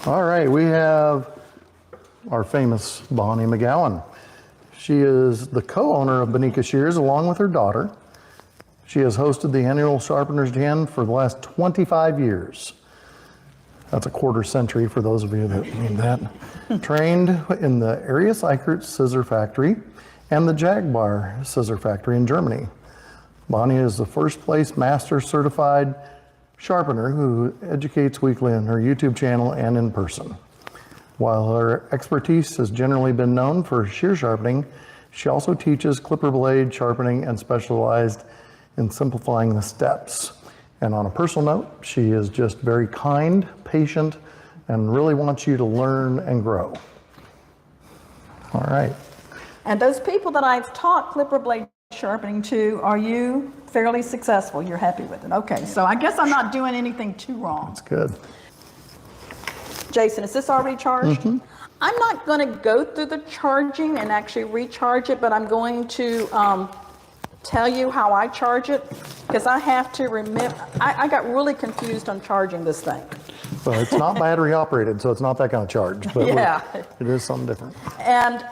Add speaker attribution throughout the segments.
Speaker 1: All right, we have our famous Bonnie Megowan. She is the co-owner of Bonika Shears along with her daughter. She has hosted the annual Sharpeners Jam for the last 25 years. That's a quarter century for those of you that need that. Trained in the Arius Eichert Scissor Factory and the Jaguar Scissor Factory in Germany. Bonnie is the first place master certified sharpener who educates weekly on her YouTube channel and in person. While her expertise has generally been known for shear sharpening, she also teaches clipper blade sharpening and specialized in simplifying the steps. And on a personal note, she is just very kind, patient, and really wants you to learn and grow. All right.
Speaker 2: And those people that I've taught clipper blade sharpening to, are you fairly successful? You're happy with it? Okay, so I guess I'm not doing anything too wrong.
Speaker 1: That's good.
Speaker 2: Jason, is this already charged? Mm-hmm. I'm not going to go through the charging and actually recharge it, but I'm going to tell you how I charge it, because I have to remember, I got really confused on charging this thing.
Speaker 1: Well, it's not battery operated, so it's not that kind of charge, but
Speaker 2: yeah,
Speaker 1: it is something different.
Speaker 2: And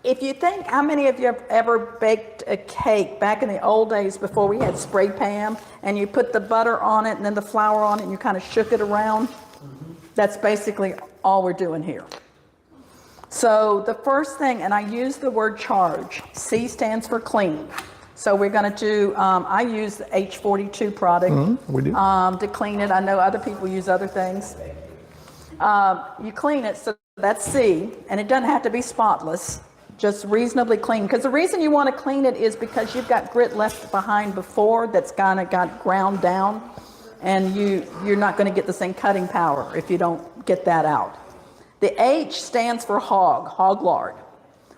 Speaker 2: if you think, how many of you have ever baked a cake back in the old days before we had spray pan, and you put the butter on it and then the flour on it and you kind of shook it around? That's basically all we're doing here. So the first thing, and I use the word charge, C stands for clean. So we're going to do, I use the H42 product
Speaker 1: we do.
Speaker 2: To clean it. I know other people use other things. You clean it, so that's C, and it doesn't have to be spotless. Just reasonably clean, because the reason you want to clean it is because you've got grit left behind before that's kind of got ground down, and you're not going to get the same cutting power if you don't get that out. The H stands for hog lard.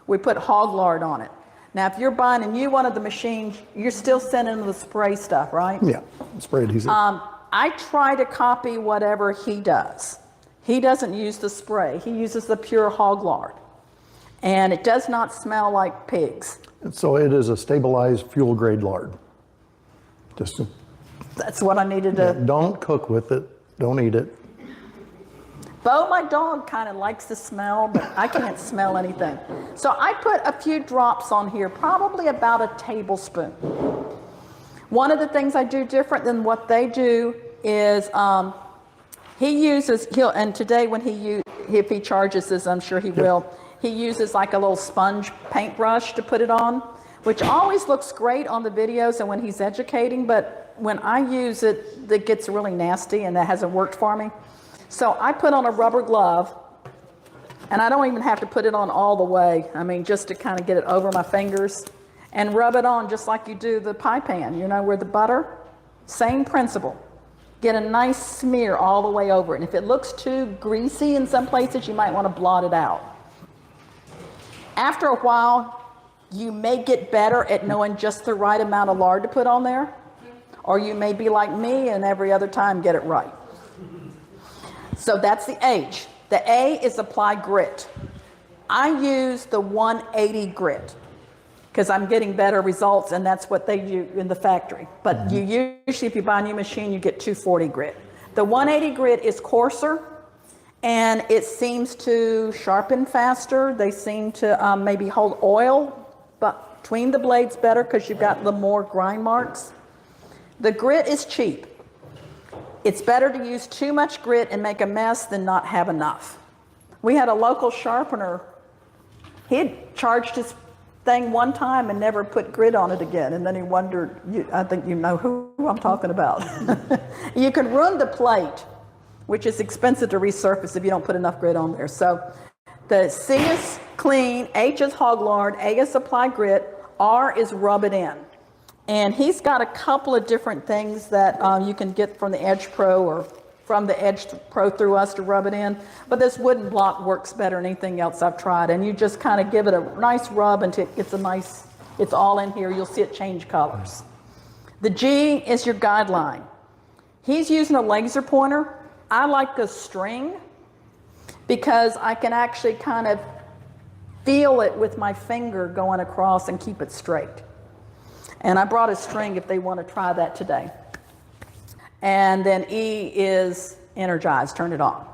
Speaker 2: We put hog lard on it. Now, if you're buying a new one of the machines, you're still sending the spray stuff, right?
Speaker 1: Yeah, spray adhesive.
Speaker 2: I try to copy whatever he does. He doesn't use the spray. He uses the pure hog lard. And it does not smell like pigs.
Speaker 1: So it is a stabilized fuel grade lard.
Speaker 2: That's what I needed to.
Speaker 1: Don't cook with it. Don't eat it.
Speaker 2: Bo, my dog, kind of likes the smell, but I can't smell anything. So I put a few drops on here, probably about a tablespoon. One of the things I do different than what they do is and today when if he charges this, I'm sure he will, he uses like a little sponge paintbrush to put it on, which always looks great on the videos and when he's educating, but when I use it, it gets really nasty and that hasn't worked for me. So I put on a rubber glove, and I don't even have to put it on all the way. I mean, just to kind of get it over my fingers and rub it on just like you do the pie pan, you know, where the butter, same principle. Get a nice smear all the way over it. And if it looks too greasy in some places, you might want to blot it out. After a while, you may get better at knowing just the right amount of lard to put on there, or you may be like me and every other time get it right. So that's the H. The A is apply grit. I use the 180 grit because I'm getting better results, and that's what they do in the factory. But you usually, if you buy a new machine, you get 240 grit. The 180 grit is coarser, and it seems to sharpen faster. They seem to maybe hold oil between the blades better because you've got the more grind marks. The grit is cheap. It's better to use too much grit and make a mess than not have enough. We had a local sharpener. He had charged his thing one time and never put grit on it again. And then he wondered, I think you know who I'm talking about. You can ruin the plate, which is expensive to resurface if you don't put enough grit on there. So the C is clean, H is hog lard, A is apply grit, R is rub it in. And he's got a couple of different things that you can get from the Edge Pro or from the Edge Pro through us to rub it in. But this wooden block works better than anything else I've tried. And you just kind of give it a nice rub until it gets it's all in here. You'll see it change colors. The G is your guideline. He's using a laser pointer. I like a string because I can actually kind of feel it with my finger going across and keep it straight. And I brought a string if they want to try that today. And then E is energize, turn it on.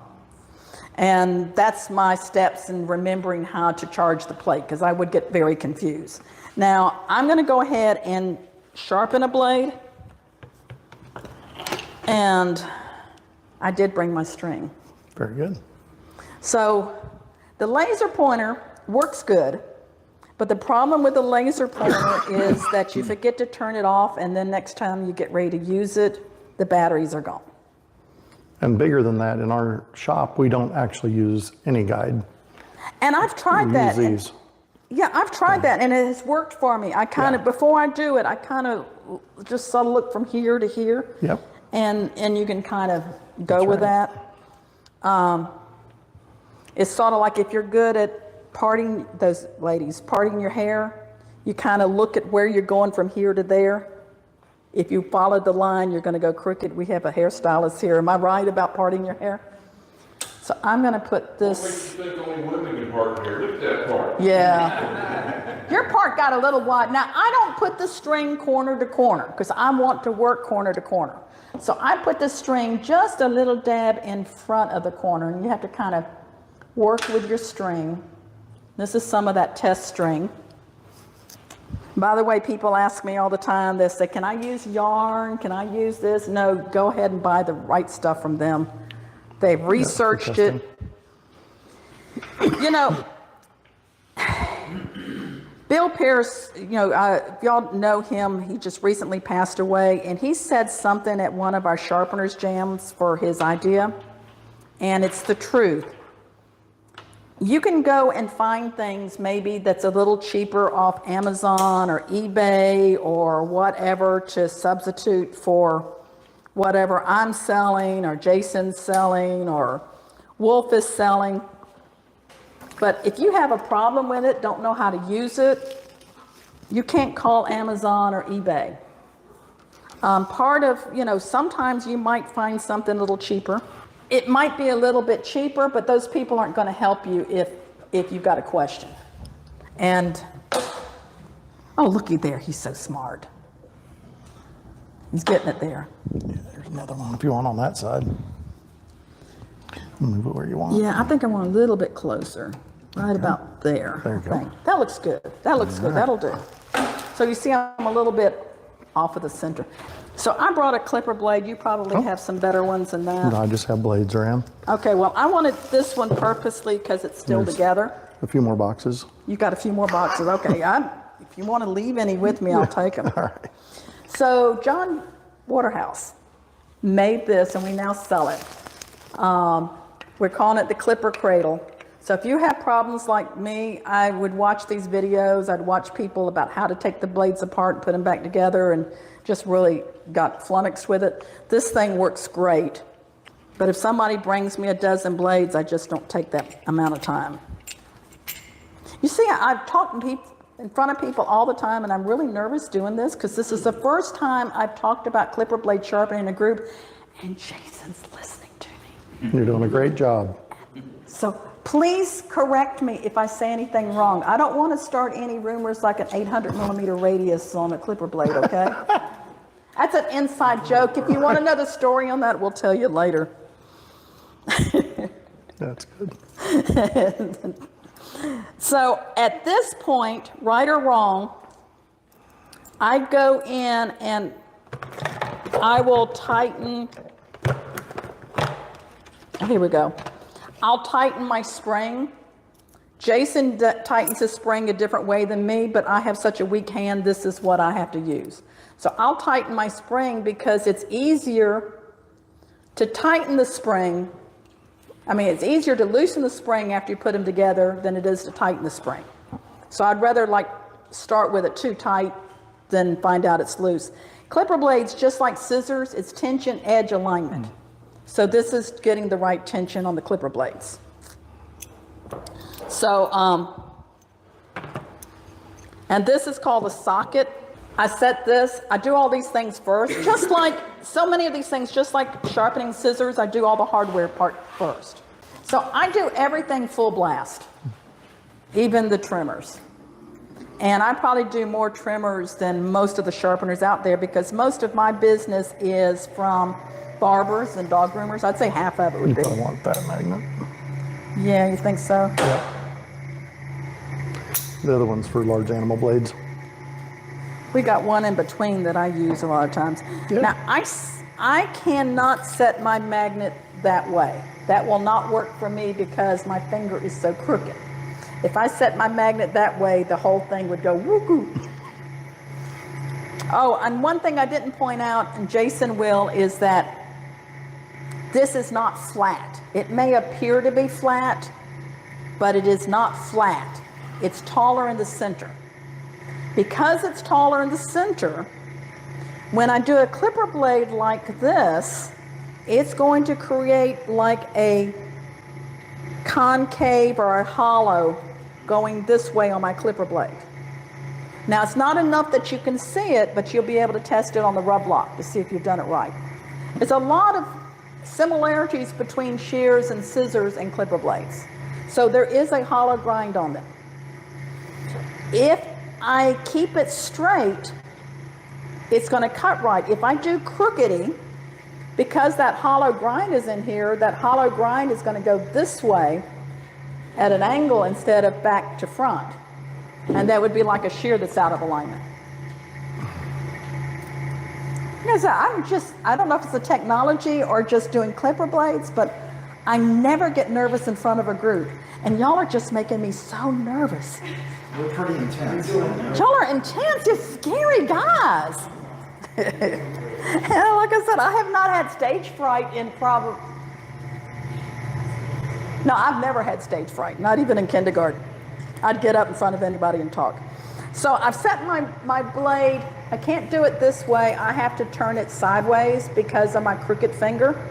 Speaker 2: And that's my steps in remembering how to charge the plate, because I would get very confused. Now, I'm going to go ahead and sharpen a blade. And I did bring my string.
Speaker 1: Very good.
Speaker 2: So the laser pointer works good, but the problem with the laser pointer is that you forget to turn it off, and then next time you get ready to use it, the batteries are gone.
Speaker 1: And bigger than that, in our shop, we don't actually use any guide.
Speaker 2: And I've tried
Speaker 1: We
Speaker 2: that.
Speaker 1: use these.
Speaker 2: Yeah, I've tried that, and it has worked for me. I kind of, before I do it, I kind of just sort of look from here to here.
Speaker 1: Yep.
Speaker 2: And you can kind of go with that. It's sort of like if you're good at parting, those ladies, parting your hair, you kind of look at where you're going from here to there. If you follow the line, you're going to go crooked. We have a hairstylist here. Am I right about parting your hair? So I'm going to put this.
Speaker 3: What makes you think only women can part here? Look at that part.
Speaker 2: Yeah. Your part got a little wide. Now, I don't put the string corner to corner because I want to work corner to corner. So I put the string just a little dab in front of the corner, and you have to kind of work with your string. This is some of that test string. By the way, people ask me all the time, they say, can I use yarn? Can I use this? No, go ahead and buy the right stuff from them. They've researched it. You know, Bill Pierce, you know, if y'all know him, he just recently passed away, and he said something at one of our Sharpeners Jams for his idea, and it's the truth. You can go and find things maybe that's a little cheaper off Amazon or eBay or whatever to substitute for whatever I'm selling or Jason's selling or Wolf is selling. But if you have a problem with it, don't know how to use it, you can't call Amazon or eBay. Part of, you know, sometimes you might find something a little cheaper. It might be a little bit cheaper, but those people aren't going to help you if you've got a question. And, oh, looky there, he's so smart. He's getting it there.
Speaker 1: Yeah, there's another one if you want on that side. Move it where you want.
Speaker 2: Yeah, I think I want a little bit closer, right about there.
Speaker 1: There you go.
Speaker 2: That looks good. That looks good. That'll do. So you see I'm a little bit off of the center. So I brought a clipper blade. You probably have some better ones than that.
Speaker 1: No, I just have blades around.
Speaker 2: Okay, well, I wanted this one purposely because it's still
Speaker 1: Yes.
Speaker 2: together.
Speaker 1: A few more boxes.
Speaker 2: You got a few more boxes. Okay, if you want to leave any with me, I'll take them.
Speaker 1: All right.
Speaker 2: So John Waterhouse made this, and we now sell it. We're calling it the Clipper Cradle. So if you have problems like me, I would watch these videos. I'd watch people about how to take the blades apart and put them back together, and just really got flummoxed with it. This thing works great. But if somebody brings me a dozen blades, I just don't take that amount of time. You see, I've talked in front of people all the time, and I'm really nervous doing this because this is the first time I've talked about clipper blade sharpening in a group, and Jason's listening to me.
Speaker 1: You're doing a great job.
Speaker 2: So please correct me if I say anything wrong. I don't want to start any rumors like an 800 millimeter radius on a clipper blade, okay? That's an inside joke. If you want to know the story on that, we'll tell you later.
Speaker 1: That's good.
Speaker 2: So at this point, right or wrong, I go in and I will tighten. Here we go. I'll tighten my spring. Jason tightens his spring a different way than me, but I have such a weak hand, this is what I have to use. So I'll tighten my spring because it's easier to tighten the spring. I mean, it's easier to loosen the spring after you put them together than it is to tighten the spring. So I'd rather start with it too tight than find out it's loose. Clipper blades, just like scissors, it's tension edge alignment. So this is getting the right tension on the clipper blades. So, and this is called a socket. I set this, I do all these things first, just like so many of these things, just like sharpening scissors, I do all the hardware part first. So I do everything full blast, even the trimmers. And I probably do more trimmers than most of the sharpeners out there because most of my business is from barbers and dog groomers. I'd say half of it would
Speaker 1: You
Speaker 2: be.
Speaker 1: probably want that magnet.
Speaker 2: Yeah, you think so?
Speaker 1: The other one's for large animal blades.
Speaker 2: We got one in between that I use a lot of times.
Speaker 1: Yeah.
Speaker 2: Now, I cannot set my magnet that way. That will not work for me because my finger is so crooked. If I set my magnet that way, the whole thing would go woo-hoo. Oh, and one thing I didn't point out, and Jason will, is that this is not flat. It may appear to be flat, but it is not flat. It's taller in the center. Because it's taller in the center, when I do a clipper blade like this, it's going to create like a concave or a hollow going this way on my clipper blade. Now, it's not enough that you can see it, but you'll be able to test it on the rub lock to see if you've done it right. There's a lot of similarities between shears and scissors and clipper blades. So there is a hollow grind on them. If I keep it straight, it's going to cut right. If I do crookedy, because that hollow grind is in here, that hollow grind is going to go this way at an angle instead of back to front. And that would be like a shear that's out of alignment. Because I don't know if it's the technology or just doing clipper blades, but I never get nervous in front of a group. And y'all are just making me so nervous.
Speaker 4: We're pretty intense.
Speaker 2: Y'all are intense, you're scary guys. And like I said, I have not had stage fright in probably... No, I've never had stage fright, not even in kindergarten. I'd get up in front of anybody and talk. So I've set my blade. I can't do it this way. I have to turn it sideways because of my crooked finger.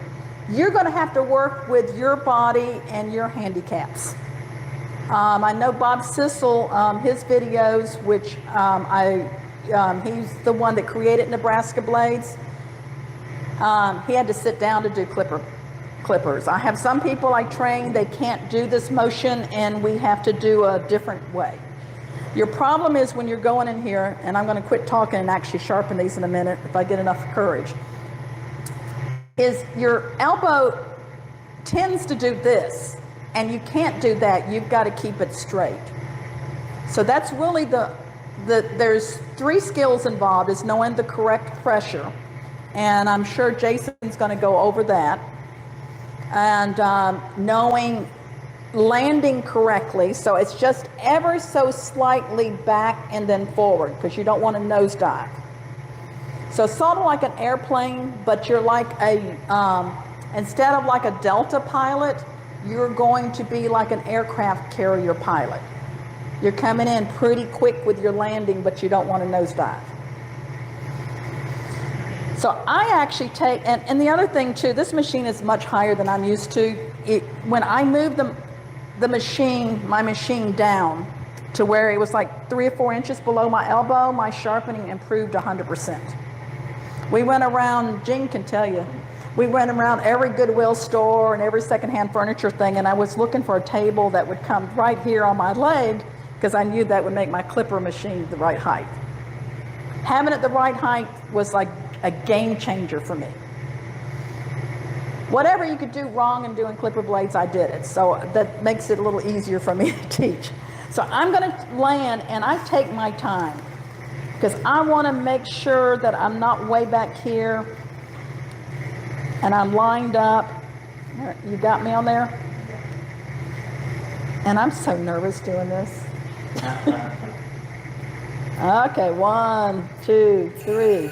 Speaker 2: You're going to have to work with your body and your handicaps. I know Bob Sissel, his videos, which he's the one that created Nebraska blades. He had to sit down to do clippers. I have some people I train, they can't do this motion, and we have to do a different way. Your problem is when you're going in here, and I'm going to quit talking and actually sharpen these in a minute if I get enough courage, is your elbow tends to do this, and you can't do that. You've got to keep it straight. So that's really there's 3 skills involved, is knowing the correct pressure, and I'm sure Jason's going to go over that, and knowing landing correctly, so it's just ever so slightly back and then forward, because you don't want to nosedive. So sort of like an airplane, but you're like instead of like a Delta pilot, you're going to be like an aircraft carrier pilot. You're coming in pretty quick with your landing, but you don't want to nosedive. So I actually take, and the other thing too, this machine is much higher than I'm used to. When I moved my machine down to where it was like 3 or 4 inches below my elbow, my sharpening improved 100%. We went around, Jean can tell you, we went around every Goodwill store and every secondhand furniture thing, and I was looking for a table that would come right here on my leg, because I knew that would make my clipper machine the right height. Having it the right height was like a game changer for me. Whatever you could do wrong in doing clipper blades, I did it. So that makes it a little easier for me to teach. So I'm going to land, and I take my time, because I want to make sure that I'm not way back here and I'm lined up. You got me on there? And I'm so nervous doing this. Okay, 1, 2, 3.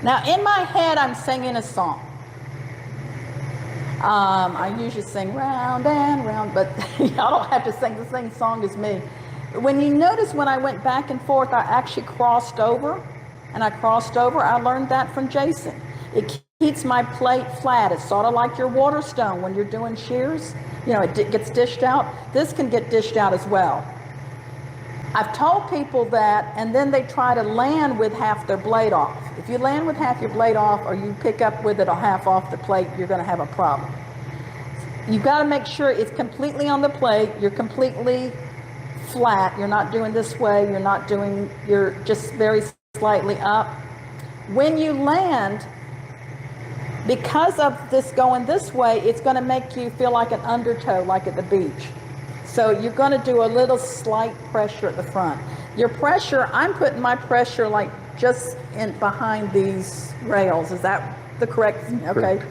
Speaker 2: Now, in my head, I'm singing a song. I usually sing round and round, but y'all don't have to sing the same song as me. When you notice when I went back and forth, I actually crossed over, and I learned that from Jason. It keeps my plate flat. It's sort of like your water stone when you're doing shears. You know, it gets dished out. This can get dished out as well. I've told people that, and then they try to land with half their blade off. If you land with half your blade off, or you pick up with it a half off the plate, you're going to have a problem. You've got to make sure it's completely on the plate, you're completely flat. You're not doing this way. You're just very slightly up. When you land, because of this going this way, it's going to make you feel like an undertow, like at the beach. So you're going to do a little slight pressure at the front. Your pressure, I'm putting my pressure like just in behind these rails. Is that the correct? Okay.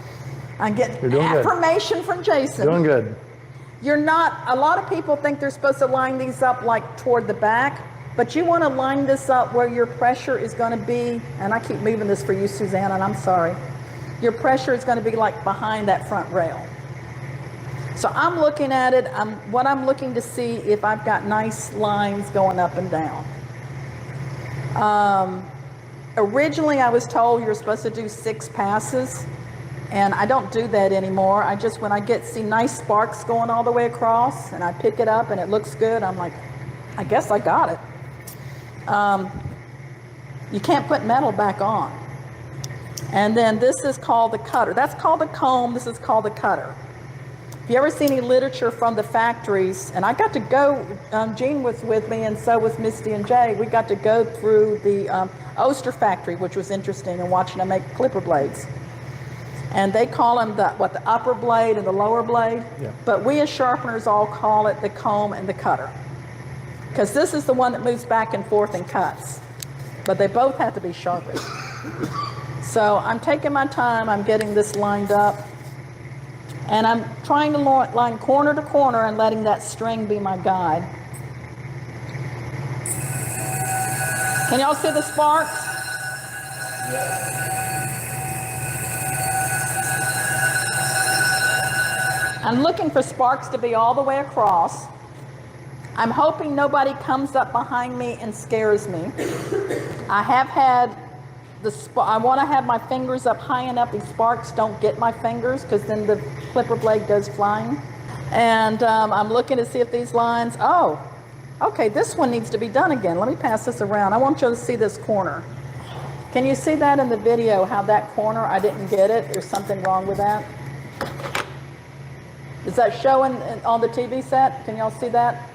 Speaker 2: I'm getting affirmation from Jason.
Speaker 1: Doing good.
Speaker 2: You're not, a lot of people think they're supposed to line these up like toward the back, but you want to line this up where your pressure is going to be, and I keep moving this for you, Susanna, and I'm sorry. Your pressure is going to be like behind that front rail. So I'm looking at it, what I'm looking to see if I've got nice lines going up and down. Originally I was told you're supposed to do 6 passes, and I don't do that anymore. I just, when I see nice sparks going all the way across and I pick it up and it looks good, I'm like, I guess I got it. You can't put metal back on. And then this is called the cutter. That's called the comb, this is called the cutter. If you ever see any literature from the factories, and I got to go, Jean was with me and so was Misty and Jay, we got to go through the Oster factory, which was interesting, and watching them make clipper blades. And they call them the upper blade and the lower blade, but we as sharpeners all call it the comb and the cutter. Because this is the one that moves back and forth and cuts, but they both have to be sharpened. So I'm taking my time, I'm getting this lined up. And I'm trying to line corner to corner and letting that string be my guide. Can y'all see the sparks? I'm looking for sparks to be all the way across. I'm hoping nobody comes up behind me and scares me. I have had I want to have my fingers up high enough these sparks don't get my fingers, because then the clipper blade goes flying. And I'm looking to see if these lines, oh, okay, this one needs to be done again. Let me pass this around. I want you to see this corner. Can you see that in the video, how that corner, I didn't get it? There's something wrong with that. Is that showing on the TV set? Can y'all see that?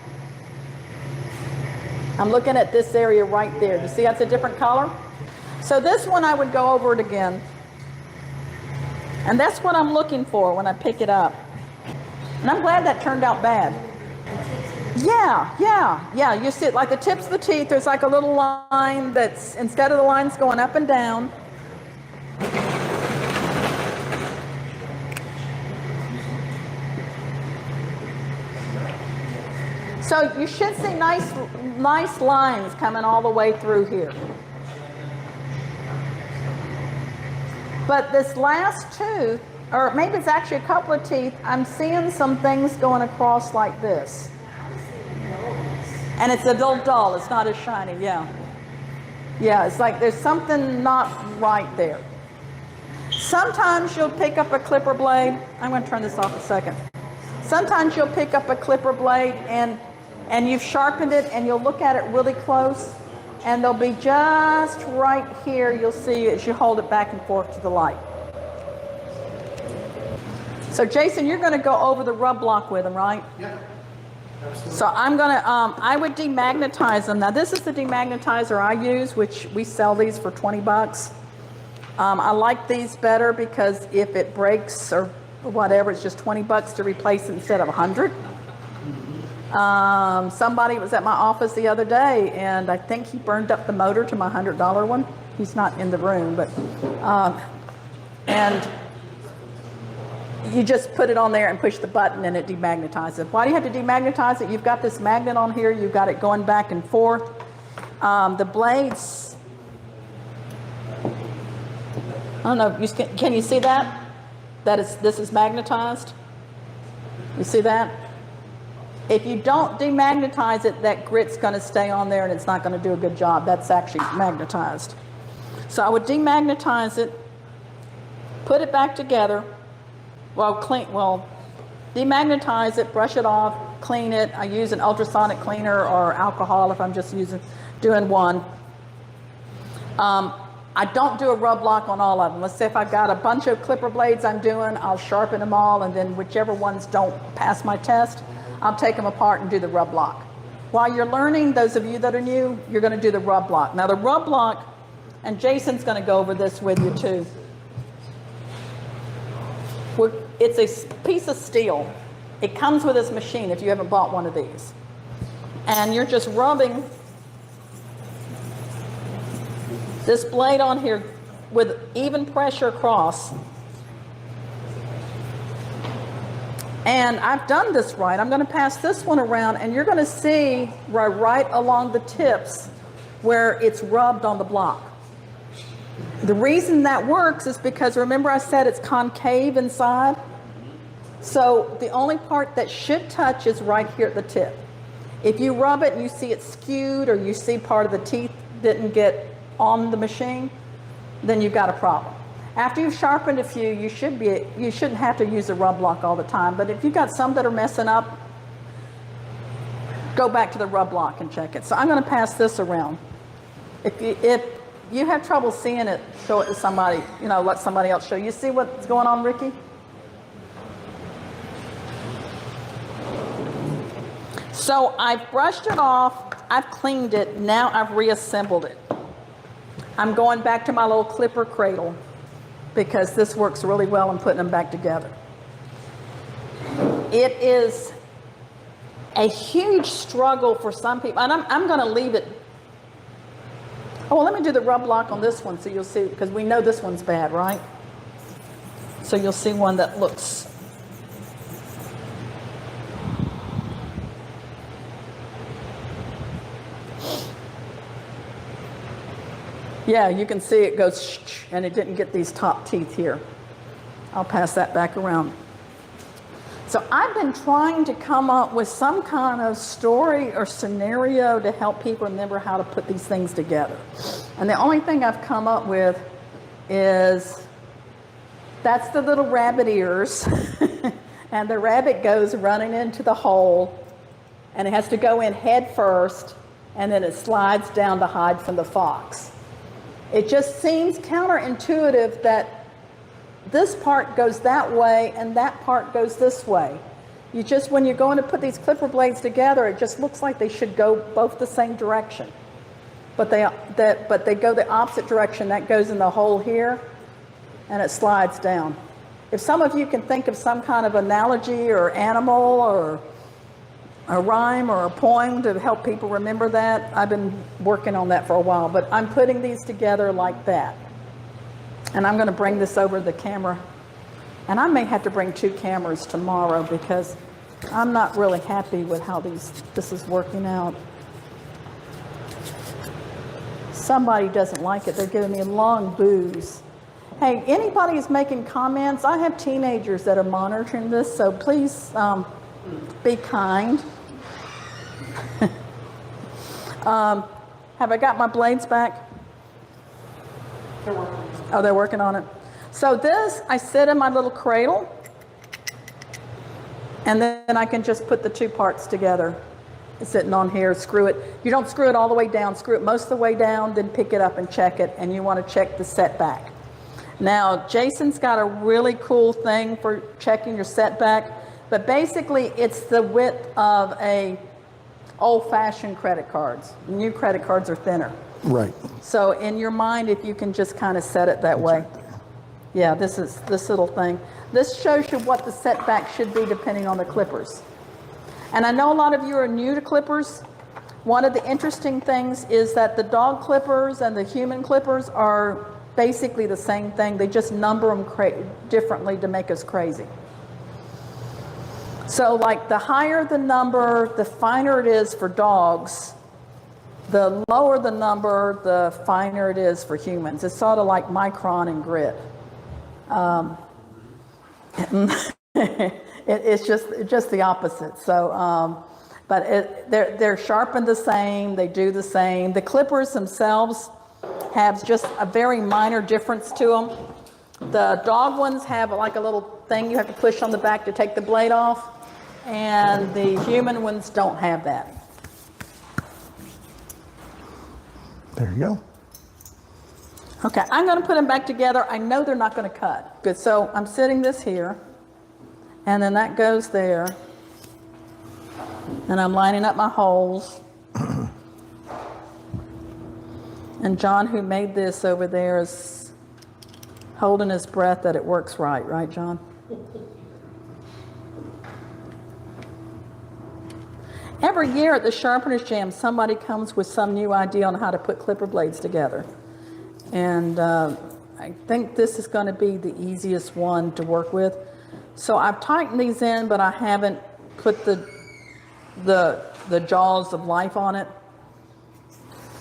Speaker 2: I'm looking at this area right there. Do you see that's a different color? So this one I would go over it again. And that's what I'm looking for when I pick it up. And I'm glad that turned out bad. Yeah. You see it like the tips of the teeth, there's like a little line that's, instead of the lines going up and down, so you should see nice lines coming all the way through here. But this last tooth, or maybe it's actually a couple of teeth, I'm seeing some things going across like this. And it's a little dull, it's not as shiny, yeah. Yeah, it's like there's something not right there. Sometimes you'll pick up a clipper blade. I'm going to turn this off a second. Sometimes you'll pick up a clipper blade and you've sharpened it and you'll look at it really close. And they'll be just right here, you'll see as you hold it back and forth to the light. So Jason, you're going to go over the rub block with them, right?
Speaker 4: Yeah. Absolutely.
Speaker 2: So I'm going to, I would demagnetize them. Now this is the demagnetizer I use, which we sell these for 20 bucks. I like these better because if it breaks or whatever, it's just 20 bucks to replace it instead of 100. Somebody was at my office the other day, and I think he burned up the motor to my $100 one. He's not in the room, but and you just put it on there and push the button, and it demagnetizes it. Why do you have to demagnetize it? You've got this magnet on here. You've got it going back and forth. The blades. I don't know. Can you see that? This is magnetized. You see that? If you don't demagnetize it, that grit's going to stay on there and it's not going to do a good job. That's actually magnetized. So I would demagnetize it, put it back together, demagnetize it, brush it off, clean it. I use an ultrasonic cleaner or alcohol if I'm just doing one. I don't do a rub block on all of them. Let's say if I've got a bunch of clipper blades I'm doing, I'll sharpen them all, and then whichever ones don't pass my test, I'll take them apart and do the rub block. While you're learning, those of you that are new, you're going to do the rub block. Now the rub block, and Jason's going to go over this with you too. It's a piece of steel. It comes with this machine if you haven't bought one of these. And you're just rubbing this blade on here with even pressure across. And I've done this right. I'm going to pass this one around, and you're going to see right along the tips where it's rubbed on the block. The reason that works is because, remember I said it's concave inside? So the only part that should touch is right here at the tip. If you rub it and you see it skewed, or you see part of the teeth didn't get on the machine, then you've got a problem. After you've sharpened a few, you shouldn't have to use a rub block all the time. But if you've got some that are messing up, go back to the rub block and check it. So I'm going to pass this around. If you have trouble seeing it, show it to somebody. Let somebody else show you. See what's going on, Ricky? So I've brushed it off. I've cleaned it. Now I've reassembled it. I'm going back to my little Clipper Cradle, because this works really well in putting them back together. It is a huge struggle for some people, and I'm going to leave it. Oh, well, let me do the rub block on this one so you'll see, because we know this one's bad, right? So you'll see one that looks. Yeah, you can see it goes shh, and it didn't get these top teeth here. I'll pass that back around. So I've been trying to come up with some kind of story or scenario to help people remember how to put these things together. And the only thing I've come up with is that's the little rabbit ears, and the rabbit goes running into the hole, and it has to go in head first, and then it slides down to hide from the fox. It just seems counterintuitive that this part goes that way and that part goes this way. When you're going to put these clipper blades together, it just looks like they should go both the same direction. But they go the opposite direction. That goes in the hole here, and it slides down. If some of you can think of some kind of analogy or animal or a rhyme or a poem to help people remember that, I've been working on that for a while, but I'm putting these together like that. And I'm going to bring this over to the camera, and I may have to bring 2 cameras tomorrow because I'm not really happy with how this is working out. Somebody doesn't like it. They're giving me long boos. Hey, anybody who's making comments, I have teenagers that are monitoring this, so please be kind. Have I got my blades back? They're working on it. So this, I sit in my little cradle, and then I can just put the 2 parts together. It's sitting on here, screw it. You don't screw it all the way down, screw it most of the way down, then pick it up and check it, and you want to check the setback. Now, Jason's got a really cool thing for checking your setback, but basically it's the width of a old-fashioned credit cards. New credit cards are thinner.
Speaker 1: Right.
Speaker 2: So in your mind, if you can just kind of set it that way. Yeah, this little thing. This shows you what the setback should be depending on the clippers. And I know a lot of you are new to clippers. One of the interesting things is that the dog clippers and the human clippers are basically the same thing. They just number them differently to make us crazy. So like the higher the number, the finer it is for dogs. The lower the number, the finer it is for humans. It's sort of like micron and grit. It's just the opposite. So, but they're sharpened the same. They do the same. The clippers themselves have just a very minor difference to them. The dog ones have like a little thing you have to push on the back to take the blade off. And the human ones don't have that.
Speaker 1: There you go.
Speaker 2: Okay, I'm going to put them back together. I know they're not going to cut. Good, so I'm sitting this here, and then that goes there. And I'm lining up my holes. And John, who made this over there, is holding his breath that it works right. Right, John? Every year at the Sharpeners Jam, somebody comes with some new idea on how to put clipper blades together. And I think this is going to be the easiest one to work with. So I've tightened these in, but I haven't put the jaws of life on it.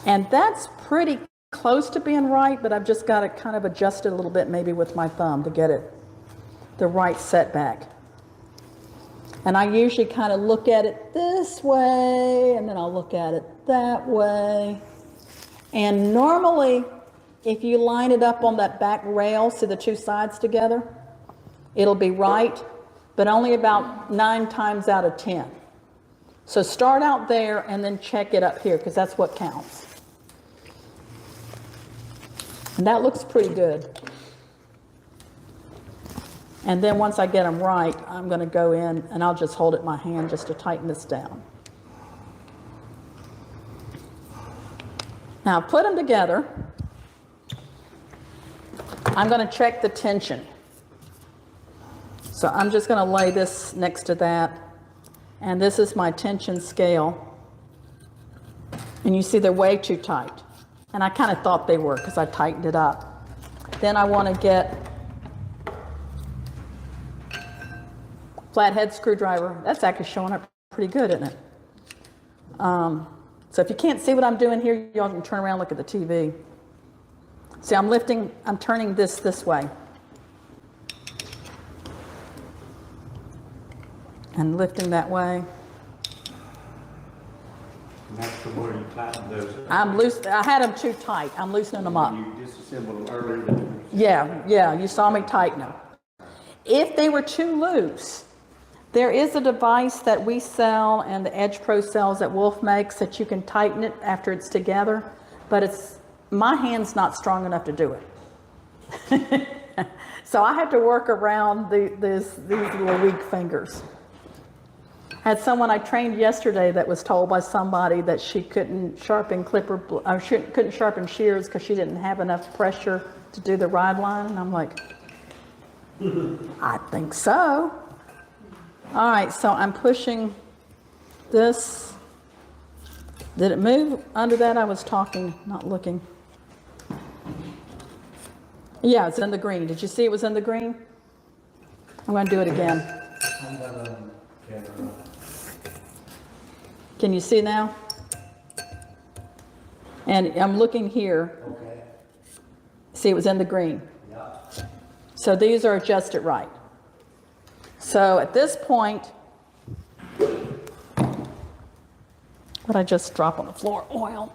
Speaker 2: And that's pretty close to being right, but I've just got to kind of adjust it a little bit, maybe with my thumb, to get it the right setback. And I usually kind of look at it this way, and then I'll look at it that way. And normally, if you line it up on that back rail, see the two sides together, it'll be right, but only about 9 times out of 10. So start out there and then check it up here, because that's what counts. And that looks pretty good. And then once I get them right, I'm going to go in and I'll just hold it in my hand just to tighten this down. Now put them together. I'm going to check the tension. So I'm just going to lay this next to that. And this is my tension scale. And you see they're way too tight. And I kind of thought they were because I tightened it up. Then I want to get flathead screwdriver. That's actually showing up pretty good, isn't it? So if you can't see what I'm doing here, y'all can turn around and look at the TV. See, I'm turning this way. And lifting that way.
Speaker 5: And that's the where you tighten those up.
Speaker 2: I had them too tight. I'm loosening them up.
Speaker 5: You disassembled them earlier.
Speaker 2: Yeah, you saw me tighten them. If they were too loose, there is a device that we sell and the Edge Pro sells that Wolf makes that you can tighten it after it's together, but my hand's not strong enough to do it. So I have to work around these little weak fingers. I had someone I trained yesterday that was told by somebody that she couldn't sharpen couldn't sharpen shears because she didn't have enough pressure to do the ride line, and I'm like, I think so. All right, so I'm pushing this. Did it move under that? I was talking, not looking. Yeah, it's in the green. Did you see it was in the green? I'm going to do it again. Can you see now? And I'm looking here.
Speaker 5: Okay.
Speaker 2: See, it was in the green.
Speaker 5: Yeah.
Speaker 2: So these are adjusted right. So at this point, what I just drop on the floor? Oil.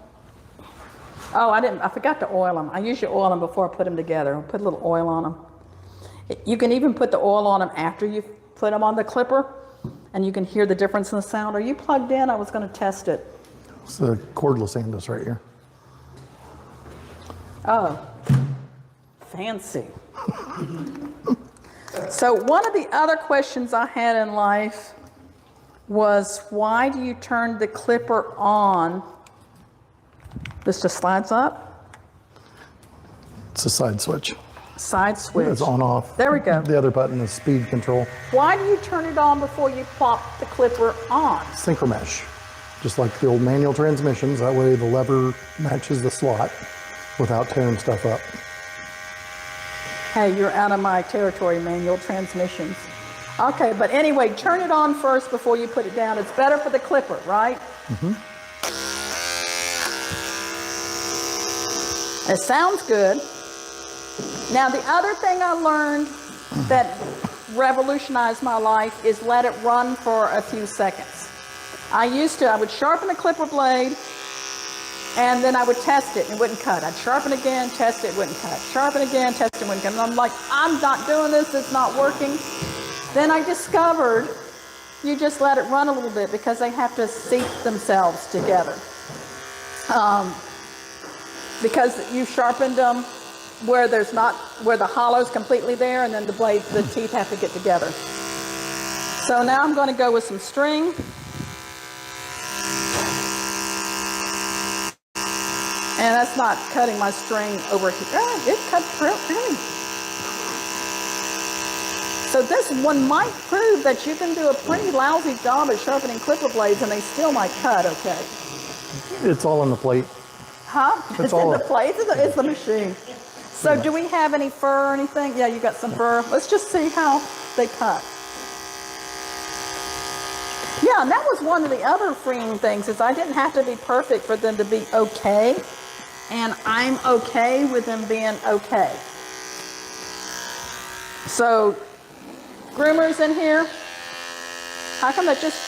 Speaker 2: Oh, I forgot to oil them. I usually oil them before I put them together. I'll put a little oil on them. You can even put the oil on them after you put them on the clipper, and you can hear the difference in the sound. Are you plugged in? I was going to test it.
Speaker 1: It's the cordless Andis right here.
Speaker 2: Oh, fancy. So one of the other questions I had in life was, why do you turn the clipper on? This just slides up?
Speaker 1: It's a side switch.
Speaker 2: Side switch.
Speaker 1: It's on off.
Speaker 2: There we go.
Speaker 1: The other button is speed control.
Speaker 2: Why do you turn it on before you plop the clipper on?
Speaker 1: Synchro mesh. Just like the old manual transmissions, that way the lever matches the slot without tearing stuff up.
Speaker 2: Hey, you're out of my territory, manual transmissions. Okay, but anyway, turn it on first before you put it down. It's better for the clipper, right? Mm-hmm. It sounds good. Now, the other thing I learned that revolutionized my life is let it run for a few seconds. I would sharpen a clipper blade, and then I would test it and it wouldn't cut. I'd sharpen again, test it, wouldn't cut. Sharpen again, test it, wouldn't cut. And I'm like, I'm not doing this, it's not working. Then I discovered you just let it run a little bit because they have to seat themselves together. Because you sharpened them where the hollow's completely there, and then the teeth have to get together. So now I'm going to go with some string. And that's not cutting my string over here. Ah, it cut pretty. So this one might prove that you can do a pretty lousy job at sharpening clipper blades and they still might cut okay.
Speaker 1: It's all in the plate.
Speaker 2: Huh? It's
Speaker 1: all
Speaker 2: in the plate, it's the machine. So do we have any fur or anything? Yeah, you got some fur. Let's just see how they cut. Yeah, and that was one of the other freeing things is I didn't have to be perfect for them to be okay. And I'm okay with them being okay. So, groomers in here, how come it just,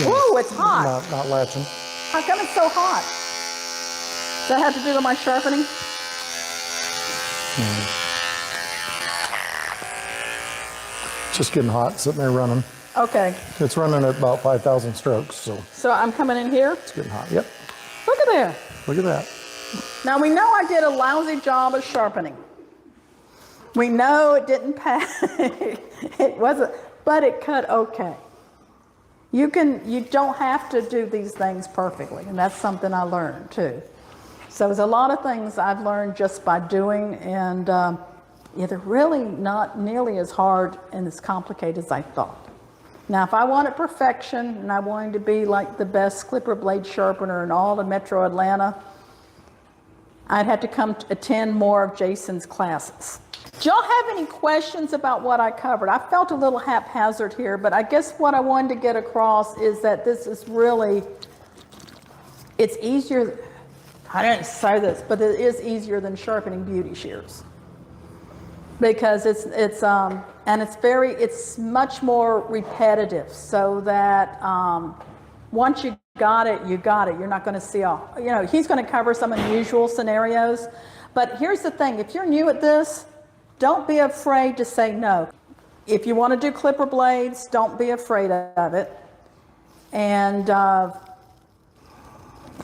Speaker 2: whoa, it's hot.
Speaker 1: Not latching.
Speaker 2: How come it's so hot? Does that have to do with my sharpening?
Speaker 1: It's just getting hot, sitting there running.
Speaker 2: Okay,
Speaker 1: It's running at about 5,000 strokes, so
Speaker 2: so I'm coming in here.
Speaker 1: it's getting hot. Yep,
Speaker 2: Look at there.
Speaker 1: look at that.
Speaker 2: Now we know I did a lousy job of sharpening. We know it didn't pass. It wasn't, but it cut okay. You don't have to do these things perfectly, and that's something I learned too. So there's a lot of things I've learned just by doing, and they're really not nearly as hard and as complicated as I thought. Now, if I wanted perfection and I wanted to be like the best clipper blade sharpener in all of Metro Atlanta, I'd have to come to attend more of Jason's classes. Do y'all have any questions about what I covered? I felt a little haphazard here, but I guess what I wanted to get across is that this is really, it's easier, I didn't say this, but it is easier than sharpening beauty shears. Because it's much more repetitive, so that once you got it, you got it. You're not going to see all, he's going to cover some unusual scenarios. But here's the thing, if you're new at this, don't be afraid to say no. If you want to do clipper blades, don't be afraid of it. And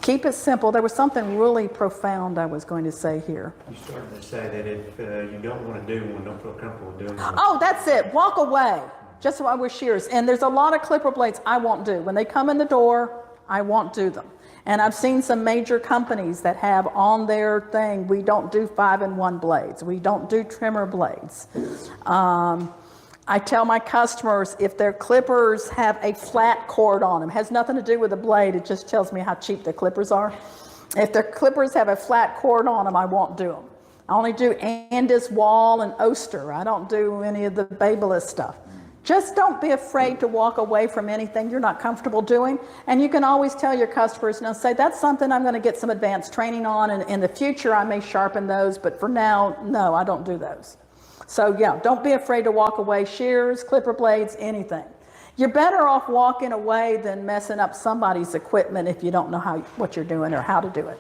Speaker 2: keep it simple. There was something really profound I was going to say here.
Speaker 5: You started to say that if you don't want to do one, don't feel comfortable doing one.
Speaker 2: Oh, that's it. Walk away. Just like with shears. And there's a lot of clipper blades I won't do. When they come in the door, I won't do them. And I've seen some major companies that have on their thing, we don't do 5-in-1 blades. We don't do trimmer blades. I tell my customers if their clippers have a flat cord on them, it has nothing to do with the blade, it just tells me how cheap the clippers are. If their clippers have a flat cord on them, I won't do them. I only do Andis, Wall, and Oster. I don't do any of the Babyliss stuff. Just don't be afraid to walk away from anything you're not comfortable doing. And you can always tell your customers, say, that's something I'm going to get some advanced training on, and in the future I may sharpen those, but for now, no, I don't do those. So yeah, don't be afraid to walk away. Shears, clipper blades, anything. You're better off walking away than messing up somebody's equipment if you don't know what you're doing or how to do it.